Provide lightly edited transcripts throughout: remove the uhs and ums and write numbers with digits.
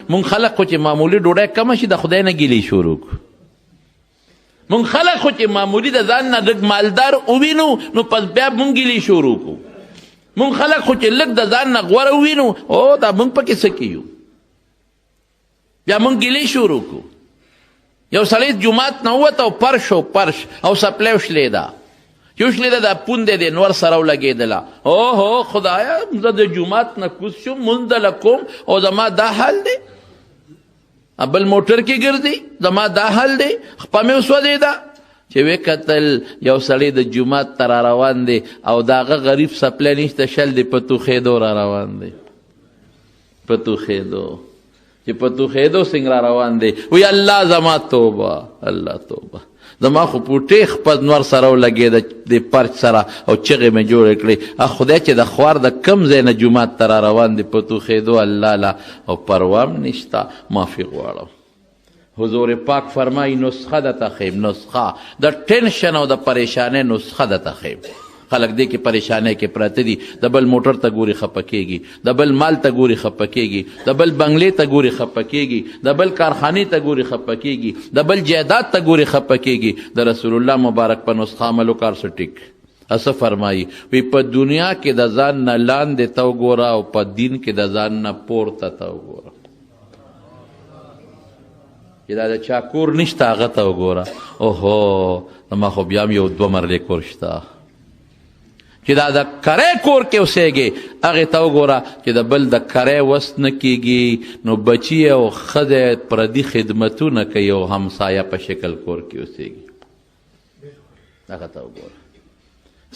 مونږ خلک خو چې معمولي ډوډۍ کمه شي د خدای نه ګیلې شروع کړو. مونږ خلک خو چې معمولي د ځان نه لږ مالدار ووینو نو پس بیا مونږ ګیلې شروع کړو. مونږ خلک خو چې لږ د ځان نه غوره ووینو او دا مونږ پکې څه کیو بیا مونږ ګیلې شروع کړو. یو سړی جومات نه ووت او پرش او سپلی وشلېده چې وشلېده دا پونده دی نور سره ولګېدله. اوهو خدایه زه د جومات نه کوز شم مونځ دله کوم او زما دا حال دی بل موټر کې ګرځي زما دا حال دی. خپه مې وسوځېده چې ویې کتل یو سړی د جومات ته را روان دی او د هغه غریب سپلی نشته شل دی په توخېدو را روان دی. په توخېدو چې په توخېدو څنګه را روان دی وی الله زما توبه الله توبه زما خو پوټې خپل نور سره ولګېده د پرچ سره او چغې مې جوړې کړې خدای چې د خوار د کم ځای نه جومات ته را روان دی په توخېدو الله لا او پروام نشته معافي غواړم. حضور پاک فرمایي نسخه درته ښیم نسخه د ټینشن او د پریشانۍ نسخه درته ښیم. خلک دې کې پریشانۍ کې پراته دي د بل موټر ته ګوري خفه کېږي د بل مال ته ګوري خفه کېږي د بل بنګلې ته ګوري خفه کېږي د بل کارخانې ته ګوري خفه کېږي د بل جایداد ته ګوري خفه کېږي. د رسول الله مبارک په نسخه عمل وکړ څه ټیک څه فرمایي وی په دنیا کې د ځان نه لاندې ته وګوره او په دین کې د ځان نه پورته ته وګوره. چې دا د چا کور نشته هغه ته وګوره اوهو زما خو بیا هم یو دوه مرلې کور شته. چې دا د کری کور کې اوسېږي هغې ته وګوره چې د بل د کری وس نه کېږي نو بچي او ښځې پردي خدمتونه کوي او همسایه په شکل کور کې اوسېږي. هغه ته وګوره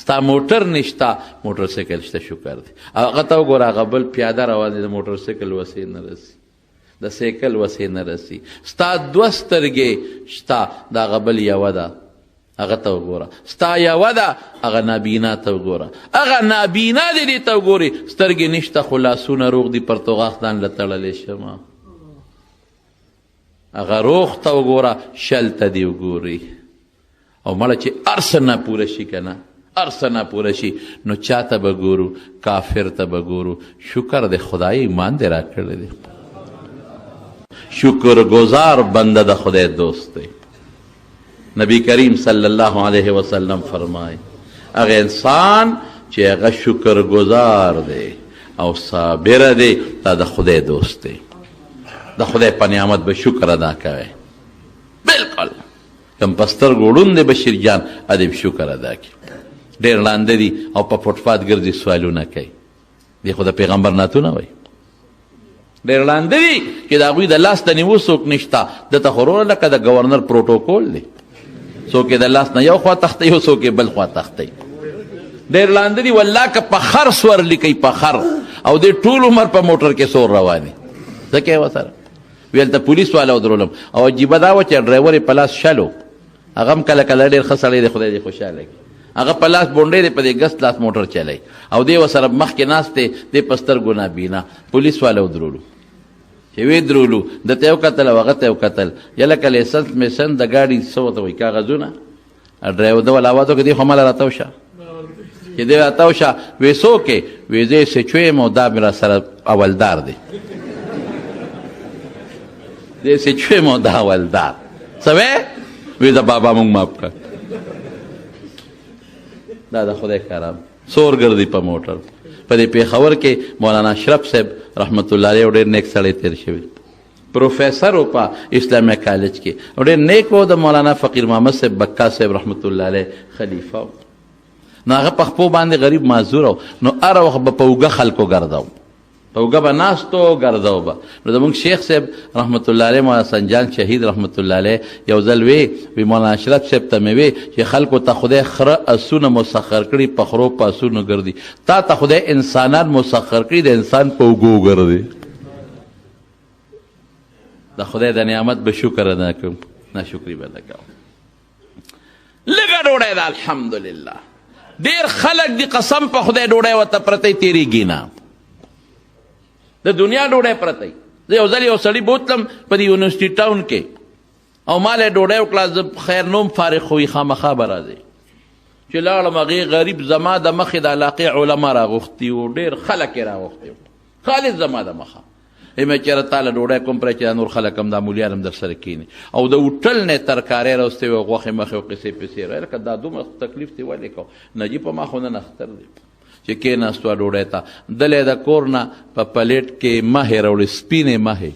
ستا موټر نشته موټر سایکل شته شکر دی. هغه ته وګوره هغه بل پیاده روان دی د موټر سایکل وسې نه رسي د سایکل وسې نه رسي. ستا دوه سترګې شته د هغه بل یوه ده هغه ته وګوره. ستا یوه ده هغه نابینا ته وګوره. هغه نابینا دی دې ته وګورې سترګې نشته خو لاسونه روغ دي پرتوغاښ ځان له تړلی شمه. هغه روغ ته وګوره شل ته دې وګوري او مړه چې هر څه نه پوره شي که نه هر څه نه پوره شي نو چا ته به ګورو کافر ته به ګورو. شکر دی خدای ایمان دې را کړی دی. شکر گزار بنده د خدای دوست دی. نبی کریم صلی الله علیه وسلم فرمای هغه انسان چې هغه شکر گزار دی او صابر دی دا د خدای دوست دی. د خدای په نعمت به شکر ادا کوي. بالکل کم په سترګو ړوند دی بشیر جان ادب شکر ادا کوي. ډېر ړانده دي او په فوټپات ګرځي سوالونه کوي. دی خو د پیغمبر نعتونه وایي. ډېر ړانده دي چې د هغوی د لاس د نیوه څوک نشته دته خو وروره لکه د ګورنر پروټوکول دی څوک یې د لاس نه یو خوا تختی او څوک یې بل خوا تختی. ډېر ړانده دي والله که په خر سور لیکئ په خر او دې ټول عمر په موټر کې سور روانې څه کوې ورسره. ویل ته پولیس والا ودرولم او عجیبه دا وه چې ډرایور یې په لاس شلو هغه هم کله کله ډېر ښه سړی دی خدای دې خوشحاله کړي هغه په لاس بونډۍ دی په دې ګس لاس موټر چلی او دی ورسره مخکې ناست دی دی په سترګو نابینا. پولیس والا ودرولو چې وی درولو دته یو کتل او هغه ته یو کتل یلکه لیسنس میسن د ګاډي څه ورته وایي کاغذونه ډرایور ده ول اواز وکړي دی خو ماله راتاو شه چې دی راتاو شه وی څوک یې وی زه سچو یم او دا مې را سره اولدار دی دی سچو یم او دا اولدار څه وی وی د بابا مونږ ماف کړه. دا د خدای کرام سور ګرځي په موټر. په دې پېښور کې مولانا اشرف صاحب رحمت الله علیه ډېر نیک سړی تېر شوی پروفیسر و په اسلامیه کالج کې او ډېر نیک و د مولانا فقیر محمد صاحب بکا صاحب رحمت الله علیه خلیفه و. نو هغه په خپو باندې غریب معذور و نو هر وخت به په اوږه خلکو ګرځاو په اوږه به ناست و ګرځاو به. نو زموږ شیخ صاحب رحمت الله علیه مولانا سنجان شهید رحمت الله علیه یو ځل وی مولانا اشرف صاحب ته مې وی چې خلکو ته خدای خره اسونه مسخر کړي په خرو په اسونو ګرځي تا ته خدای انسانان مسخر کړي د انسان په اوږو ګرځي. د خدای د نعمت به شکر ادا کوم ناشکري به نه کوم. لږه ډوډۍ ده الحمدلله. ډېر خلک دي قسم په خدای ډوډۍ ورته پرتی تېرېږي نه د دنیا ډوډۍ پرتی. زه یو ځل یو سړي بوتلم په دې یونیورسټي ټاون کې او ما له ډوډۍ وکړه زه خیر نوم فارغ خو وي خامخا به راځئ چې لاړم هغې غریب زما د مخې د علاقې علما راغوښتي وو ډېر خلک یې راغوښتي وو خالص زما د مخه مې چېرې تاله ډوډۍ کوم پرې چې دا نور خلک هم دا مولیان هم در سره کښېني او د هوټل نه ترکارۍ راوستې وې غوښې مخې او قصې پسې را لکه دا دومره تکلیف دې ولې کو نجیب په ما خو نن اختر دی چې کېناستو ډوډۍ ته دلې د کور نه په پلیټ کې مهې راوړې سپینې مهې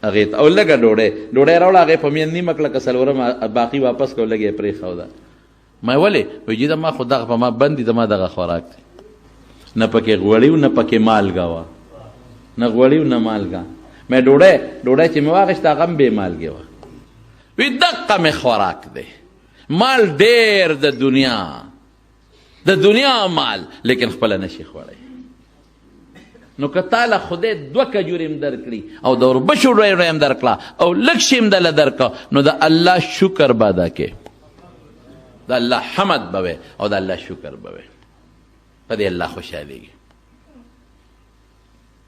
هغې ته او لږه ډوډۍ راوړه هغې په مین نیمه کړه که څلورم باقي واپس کړه لږ یې پرېښوده ما ولې وایي جي ما خو دغه په ما بند دي د ما دغه خوراک دی نه پکې غوړي و نه پکې مالګه وه نه غوړي و نه مالګه مې ډوډۍ چې مې واخېسته هغه هم بې مالګې وه وی دقه مې خوراک دی مال ډېر د دنیا مال لیکن خپله نشي خوړی نو که تاله خدای 2 کجورې هم درکړي او د وربشو ډوډۍ هم درکړه او لږ شي هم دله درکړه نو د الله شکر به ادا کې د الله حمد به وی او د الله شکر به وی په دې الله خوشحالېږي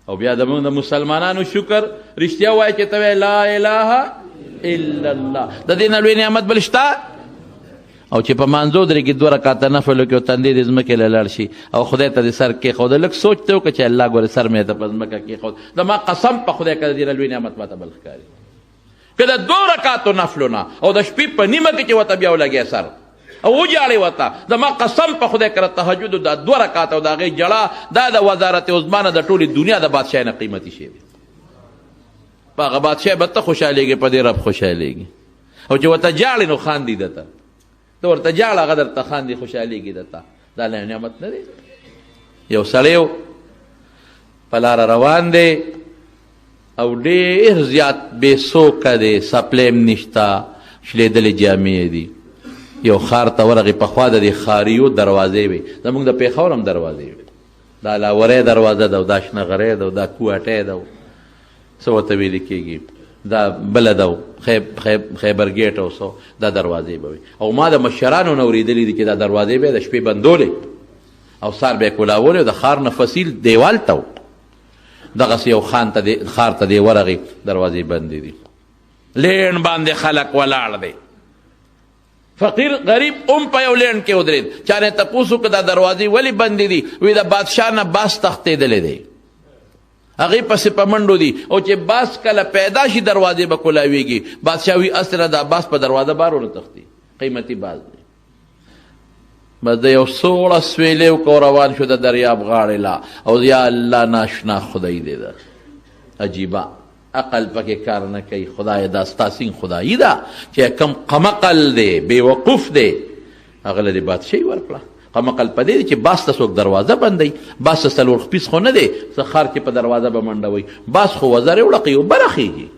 او بیا زموږ د مسلمانانو شکر رښتیا وایي چې ته وایې لا اله الا الله د دې نه لوی نعمت بل شته او چې په مانځو درې کې 2 رکعاته نفل وکړي او تندې دې ځمکې له لړ شي او خدای ته دې سر کېښوده لږ سوچ ته وکړه چې الله ګورې سر مې ته په ځمکه کېښود د ما قسم په خدای که د دې نه لوی نعمت ماته بل ښکاري که د 2 رکعاتو نفلو نه او د شپې په نیمه کې چې ورته بیا ولګې سر او وجاړې ورته د ما قسم په خدای که د تهجدو دا 2 رکعاته او د هغې جړه دا د وزارت عظما نه د ټولې دنیا د بادشاه نه قیمتي شی دی په هغه بادشاه به ته خوشحالېږې په دې رب خوشحالېږي او چې ورته جاړې نو خاندي درته ته ورته جاړه هغه درته خاندي خوشحالېږي درته دا لوی نعمت نه دی یو سړی په لاره روان دی او ډېر زیات بې سوکه دی سپلی هم نشته شلېدلې جامې دي یو ښار ته ورغې پخوا د دې ښاریو دروازې وې زموږ د پېښور هم دروازې وې دا لاورۍ دروازه ده او دا شنه غرۍ ده او دا کوهټۍ ده څه ورته ویلې کېږي دا بله ده خیبر ګیټ او څه دا دروازې به وي او ما د مشرانو نه اورېدلي دي چې دا دروازې به یې د شپې بندولې او سار به یې کولولې او د ښار نه فصیل دیوال ته و دغسې یو ښار ته دې ورغې دروازې بندې دي لین باندې خلک ولاړ دی فقیر غریب په یو لین کې ودرېد چا نه تپوس وکړه دا دروازې ولې بندې دي وی د بادشاه نه باس تښتېدلی دی هغې پسې په منډو دي او چې باس کله پیدا شي دروازې به کولاویږي بادشاه وي اسره دا باس په دروازه بار ونه تښتي قیمتي باز دی بس د یو سوړه سویلې وکړو روان شو د دریاب غاړې لا او یا الله ناشنا خدای دی ده عجیبه عقل پکې کار نه کوي خدای دا ستاسین خدایي ده چې کم قمقل دی بېوقوف دی هغه له دې بادشاهي ورکړه قمقل په دې دی چې باس ته څوک دروازه بندوي باس ته 4 خپیس خو نه دی څه ښار کې په دروازه به منډوي باس خو وزرې وړقوي او برخېږي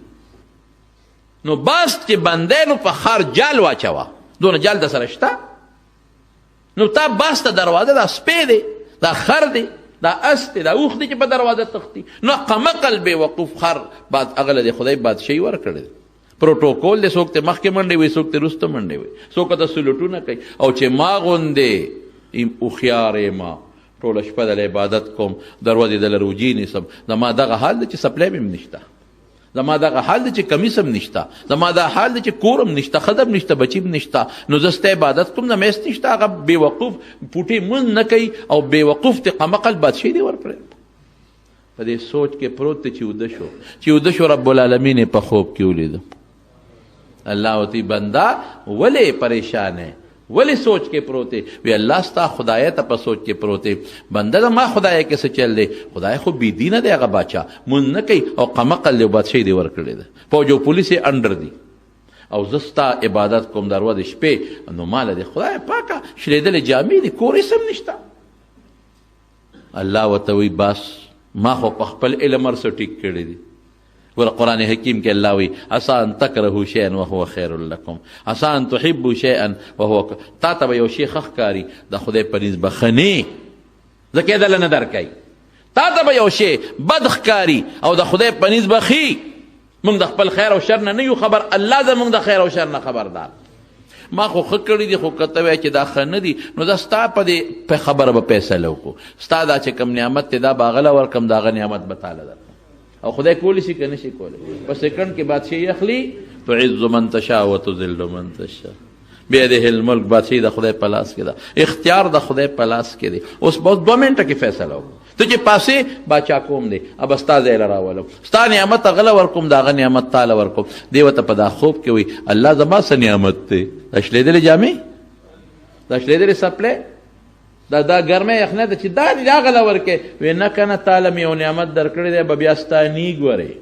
نو باس چې بندی نو په ښار جال واچوه دونه جال د سره شته نو تا باس ته دروازه دا سپی دی دا خر دی دا اس دی دا اوښ دی چې په دروازه تښتي نو قمقل بې وقوف خر هغه له د خدای بادشاهي ورکړی دی پروټوکول دی څوک ته مخکې منډې وي څوک ته وروسته منډې وي څوک ته سلوټونه کوي او چې ما غوندې هوښیار یم ټوله شپه دله عبادت کوم دروازې دله روجې نیسم زما دغه حال دی چې سپلی مې هم نشته زما دغه حال دی چې کمیس هم نشته زما دا حال دی چې کور هم نشته ښځه هم نشته بچي هم نشته نو زه ستا عبادت کوم نه میس نشته هغه بېوقوف پوټې مونځ نه کوي او بېوقوف دی قمقل بادشاهي دی ورکړی په دې سوچ کې پروت دی چې وده شو رب العالمین یې په خوب کې ولیده الله ورته بنده ولې پریشان یې ولې سوچ کې پروت دی وی الله ستا خدای ته په سوچ کې پروت دی بنده د ما خدای کې څه چل دی خدای خو بېدینه دی هغه باچا مونځ نه کوي او قمقل دی بادشاهي دی ورکړې ده فوج او پولیس یې انډر دي او زه ستا عبادت کوم د ورځې شپې نو ماله دی خدای پاکه شلېدلې جامې دي کور هېڅ هم نشته الله ورته وی بس ما خو په خپل علم هر څه ټیک کړي دي ګوره قرآن حکیم کې الله وی عسى ان تکرهوا شیئا وهو خیر لکم عسى ان تحبوا شیئا وهو تا ته به یو شی ښه ښکاري د خدای په نسبت بخنې ځکه دله نه درکوي تا ته به یو شی بد ښکاري او د خدای په نسبت ښي موږ د خپل خیر او شر نه یو خبر الله زموږ د خیر او شر نه خبردار ما خو ښه کړي دي خو که ته وایې چې دا ښه نه دي نو دا ستا په دې خبره به فیصله وکړو ستا دا چې کوم نعمت دی دا به هغه له ورکړم د هغه نعمت به تاله درکړم او خدای کولی شي که نه شي کولی په سیکنډ کې بادشاهي اخلي تعز من تشاء وتذل من تشاء بیده الملک بادشاهي د خدای په لاس کې ده اختیار د خدای په لاس کې دی اوس بس 2 منټه کې فیصله وکړو ته چې پاسې باچا کوم دی اب ستا ځای له راولم ستا نعمت غله ورکوم د هغه نعمت تاله ورکوم دی ورته په دا خوب کې وایي الله زما څه نعمت دی دا شلېدلې جامې دا شلېدلې څپلې دا ګرمه یخنه ده چې دا دې دا غله ورکې وایي نه که نه تاله مې یو نعمت درکړی دی به بیا ستا نیګ ورې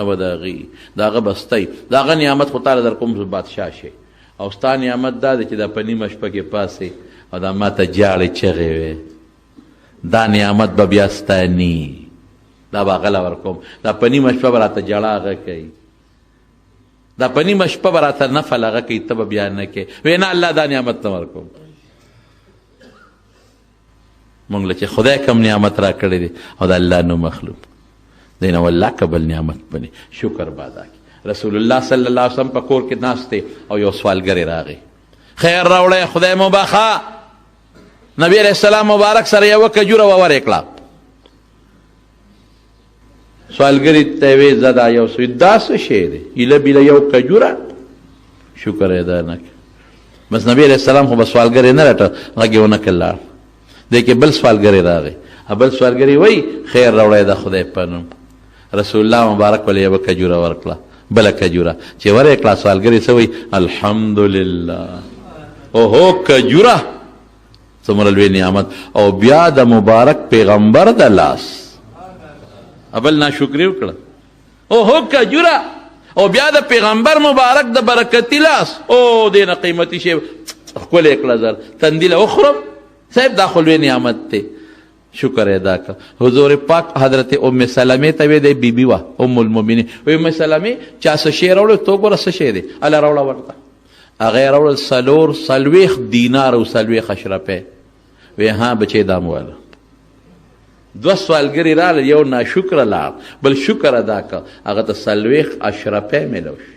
ابه د هغې د هغه بستی د هغه نعمت خو تاله در کوم بادشاه شي او ستا نعمت دا دی چې دا په نیمه شپه کې پاسې او دا ما ته جاړې چغې وې دا نعمت به بیا ستا نی دا به غله ورکوم دا په نیمه شپه به راته ژړا هغه کوي دا په نیمه شپه به راته نفل هغه کوي ته به بیا نه کوې وی نه الله دا نعمت نه ورکوم مونږ له چې خدای کم نعمت را کړی دی او د الله نو مخلوق دی نه والله قبل نعمت بني شکر به ادا کړي رسول الله صلی الله علیه وسلم په کور کې ناست دی او یو سوالګری راغی خیر راوړی خدای مو بخا نبی علیہ السلام مبارک سره یوه کجوره وورې کړه سوالګري ته یې ویې زه دا یو دا څه شی دی ایله بیله یو کجوره شکر یې ادا نه کړ بس نبی علیہ السلام خو به سوالګری نه رټه غږ یې ونه کړ لاړ دی کې بل سوالګری راغی بل سوالګری وایي خیر راوړی د خدای په نوم رسول الله مبارک ولې یوه کجوره ورکړه بله کجوره چې ورې کړه سوالګري څه وایي الحمدلله اوهو کجوره څومره لوی نعمت او بیا د مبارک پیغمبر د لاس بل ناشکري وکړه اوهو کجوره او بیا د پیغمبر مبارک د برکتي لاس او دې نه قیمتي شی ښکلی کړه زر تندي له وخورم صاحب دا خو لوی نعمت دی شکر ادا کړه حضور پاک حضرت ام سلمې ته وی دی بیبي وه ام المؤمنین وی ام سلمې چا څه شی راوړی تو ګوره څه شی دی الله راوړه ورته هغه یې راوړل څلوېښت دینار او څلوېښت اشرفې وی ها بچی دا مو واله دوه سوالګري راغلل یو ناشکره لاړ بل شکر ادا کړه هغه ته څلوېښت اشرفې میلو شي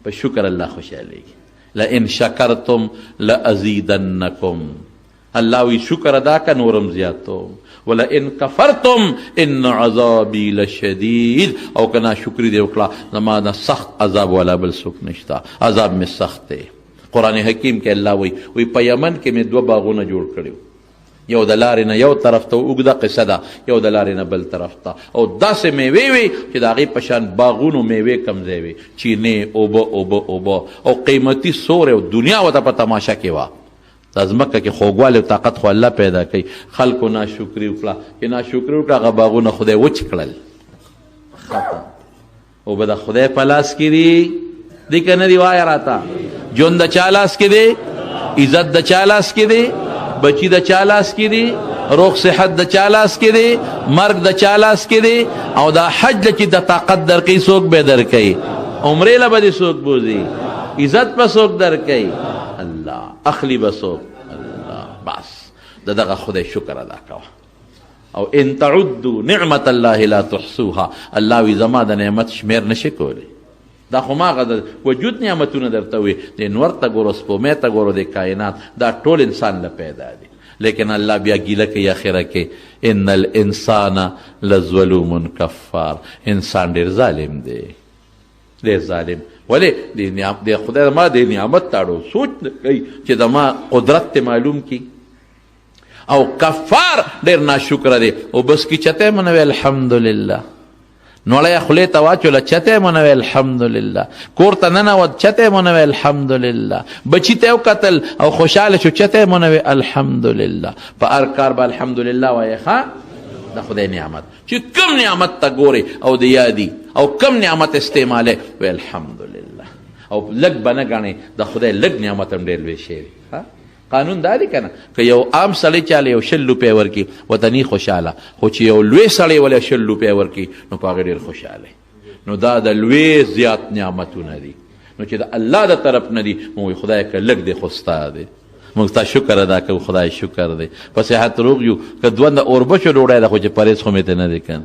په شکر الله خوشحالېږي لئن شکرتم لازیدنکم الله وی شکر ادا کا نورم زیاتو ولئن کفرتم ان عذابی لشدید او کنا شکری دی وکړه زما نه سخت عذاب والا بل څوک نشته عذاب می سخت دی قرآن حکیم کې الله وی په یمن کې می دوه باغونه جوړ کړیو یو د لارې نه یو طرف ته اوږده قصه ده یو د لارې نه بل طرف ته او داسې میوې وي چې د هغې په شان باغونو میوې کم ځای وي چینې اوبه او قیمتي سور او دنیا ورته په تماشه کې وه دا ځمکه کې خوږوالی او طاقت خو الله پیدا کوي خلکو ناشکري وکړه چې ناشکري وکړه هغه باغونه خدای وچ کړل ختم اوبه د خدای په لاس کې دي دی که نه دي وایه راته ژوند د چا لاس کې دی عزت د چا لاس کې دی بچی د چا لاس کې دی روغ صحت د چا لاس کې دی مرګ د چا لاس کې دی او دا حج چې د طاقت درکوي څوک به درکوي عمرې له به دې څوک بوځي عزت به څوک درکوي الله اخلی به څوک الله بس د دغه خدای شکر ادا کوه او ان تعدوا نعمت الله لا تحصوها الله وی زما د نعمت شمیر نشي کولی دا خو ما غد وجود نعمتونه درته وي د نور ته ګورو سپومې ته ګورو د کائنات دا ټول انسان له پیدا دي لیکن الله بیا ګیله کوي اخره کې ان الانسان لظلوم کفار انسان ډېر ظالم دی ډېر ظالم ولې د خدای ما د نعمت تاړو سوچ کوي چې د ما قدرت ته معلوم کی او کفار ډېر ناشکره دی او بس کی چته منوي الحمدلله نوړی خولې ته واچوله چته منوي الحمدلله کور ته ننوت چته منوي الحمدلله بچي ته وکتل او خوشحاله شو چته منوي الحمدلله په هر کار به الحمدلله وایې ښه د خدای نعمت چې کم نعمت ته ګورې او د یادي او کم نعمت استعمالې وی الحمدلله او لږ به نه ګڼې د خدای لږ نعمت هم ډېر لوی شوی قانون دا دی که نه که یو عام سړی چاله یو 100 روپۍ ورکړي وطني خوشحاله خو چې یو لوی سړی ولې 100 روپۍ ورکړي نو په هغې ډېر خوشحاله نو دا د لوی زیات نعمتونه دي نو چې د الله د طرف نه دي موږ خدای که لږ دی خو ستا دی موږ ستا شکر ادا کوو خدای شکر دی په صحت روغ یو که دونده اوربشو ډوډۍ ده خو چې پرهیز خو مې ته نه دی که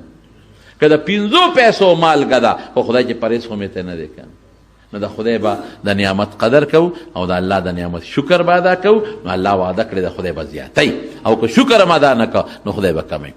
که د 5 پیسو مالګه ده خو خدای چې پرهیز خو مې ته نه دی که نو د خدای به د نعمت قدر کو او د الله د نعمت شکر به ادا کو نو الله وعده کړی د خدای به زیاتی او که شکر هم ادا نه کو نو خدای به کمی